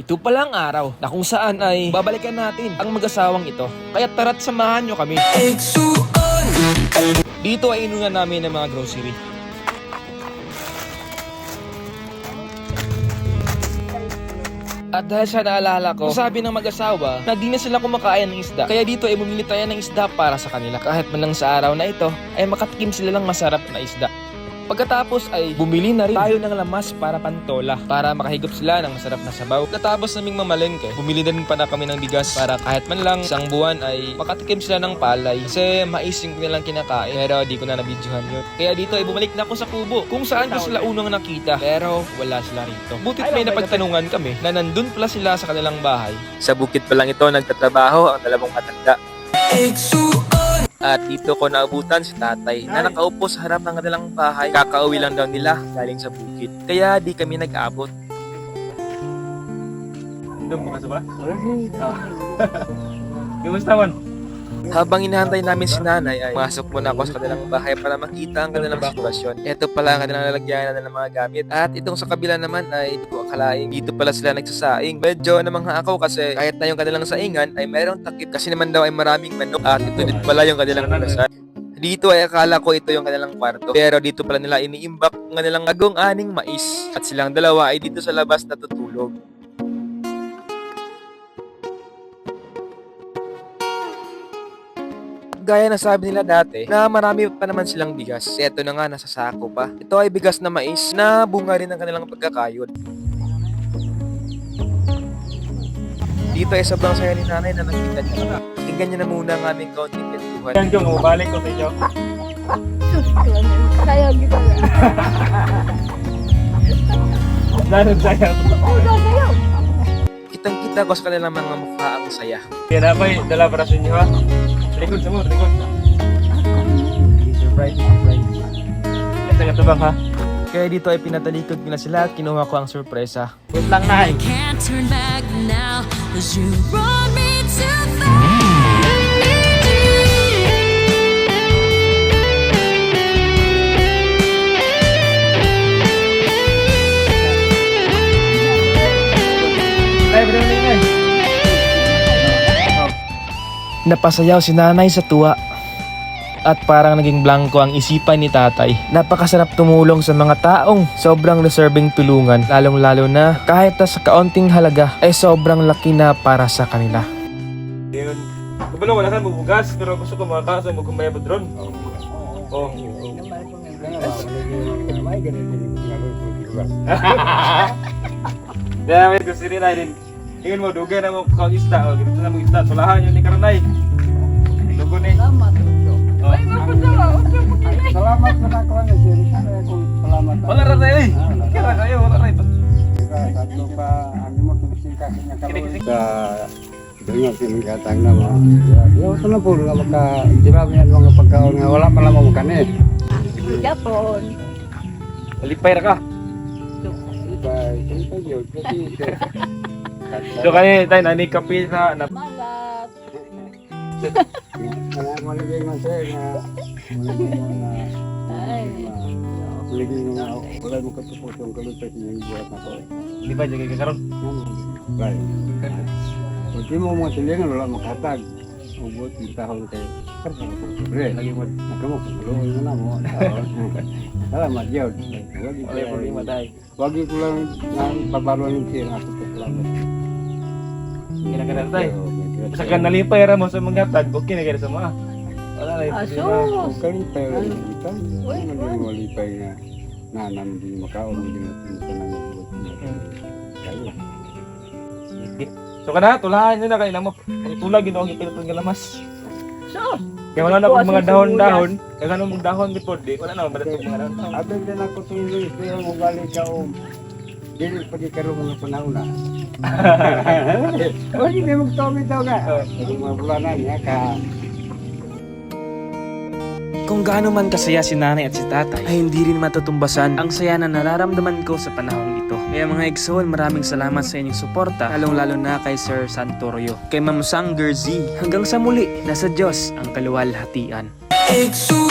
Ito pala ang araw na kung saan ay babalikan natin ang mag-asawang ito. Kaya tara't samahan nyo kami. Dito ay inunan namin ng mga grocery. At dahil sa naalala ko, sabi ng mag-asawa na di na sila kumakain ng isda. Kaya dito ay bumili tayo ng isda para sa kanila. Kahit man lang sa araw na ito ay makatikim sila ng masarap na isda. Pagkatapos ay bumili na rin tayo ng lamas para pantola para makahigop sila ng masarap na sabaw. Pagkatapos naming mamalengke, bumili na rin pala kami ng bigas para kahit man lang isang buwan ay makatikim sila ng palay. Kasi mais yung nilang kinakain pero di ko na nabidyohan yun. Kaya dito ay bumalik na ako sa kubo kung saan ko sila unang nakita pero wala sila rito. Butit may napagtanungan kami na nandun pala sila sa kanilang bahay. Sa bukid pa lang ito nagtatrabaho ang dalawang matanda. At dito ko naabutan si tatay na nakaupo sa harap ng kanilang bahay. Kakauwi lang daw nila galing sa bukid. Kaya di kami nag-abot. Doon mo ka ba? Kumusta man? Habang inahantay namin si nanay ay masok muna ako sa kanilang bahay para makita ang kanilang sitwasyon. Ito pala ang kanilang lalagyan ng mga gamit. At itong sa kabila naman ay hindi ko akalain. Dito pala sila nagsasaing. Medyo namangha ako kasi kahit na yung kanilang saingan ay mayroong takip kasi naman daw ay maraming manok. At ito din pala yung kanilang pulasan. Dito ay akala ko ito yung kanilang kwarto. Pero dito pala nila iniimbak ang kanilang agong-aning mais. At silang dalawa ay dito sa labas natutulog. Gaya na sabi nila dati na marami pa naman silang bigas. Eto na nga, nasa sako pa. Ito ay bigas na mais na bunga rin ng kanilang pagkakayod. Dito ay sobrang saya ni nanay na nakita niya. Tingnan niya na muna ang aming kaunting kwentuhan. Yan yung umabalik ko sa inyo. Kaya gitu ya. Danog saya. Udah kayo. Kitang-kita ko sa kanilang mga mukha ang saya. Kaya na ba dala para sa inyo ha? Likod sa mo, likod. Surprise, surprise. Ito nga tubang ha? Kaya dito ay pinatalikod ko na sila at kinuha ko ang sorpresa. Wait lang na eh. Can't turn back now, 'cause you brought me to Napasayaw si nanay sa tuwa at parang naging blanco ang isipan ni tatay. Napakasarap tumulong sa mga taong sobrang deserving tulungan, lalong-lalo na kahit na sa kaunting halaga ay sobrang laki na para sa kanila. Yun. Kabalo wala kan bubugas pero gusto ko makakasa mo kung may badron. Oh. Dahil may gusto rin ay din. Ingin mo dugay na mo kang isda o ganito na mo isda. Tulahan yun ni Karanay. Dugo ni. Selamat. Oh. Salamat po na ko na sir. Salamat. Wala ra tayo eh. Kira kayo wala ra ito. Satu pa ang mo tumisika sa Kini-kini. Dengar sinigatan na mo. Ya, ito na po nga maka tirami yan mga pagkaon nga wala pa lamang kanin. Japon. Lipay ra ka. Bye. Thank you. So kani tayo nani kape sa na. Malat. Malagay na sir nga. Ay. Malagay nga wala mo katupos yung kalupit niya buhat na ko. Lipay jagay ka karon. Bye. Pwede mo mga silingan wala makatag. Ubot yung tahon kayo. Pre, lagi mo. Nagkamok. Luoy mo na mo. Salamat, Jod. Wala problema tayo. Wagi ko lang pabaruan yung siya nga ito. Salamat. Kina-kina tayo. Sa kanalipay ra mo sa mga tag, okay na kaya sa mga. Wala na ito. Asus. Kalipay rin kita. Naging malipay nga. Nanan din makaon din natin sa nangyayot. Kayo. So kana tulahan nyo na kay lang mo. Tulag gino ang ipilipon nga lamas. So. Kaya wala na pag mga dahon-dahon. Kaya ganun mong dahon before di. Wala na madatong mga dahon. Abang din ako tuloy. Pero mo balik ka o. Dili pag ikaroon mga panahon na. O hindi mo magtomitaw nga. Mga bulanan niya ka. Kung gaano man kasaya si nanay at si tatay, ay hindi rin matutumbasan ang saya na nararamdaman ko sa panahong ito. Kaya mga Exol, maraming salamat sa inyong suporta, lalong-lalo na kay Sir Santorio, kay Ma'am Sang Gerzi. Hanggang sa muli, nasa Diyos ang kaluwalhatian. Exol!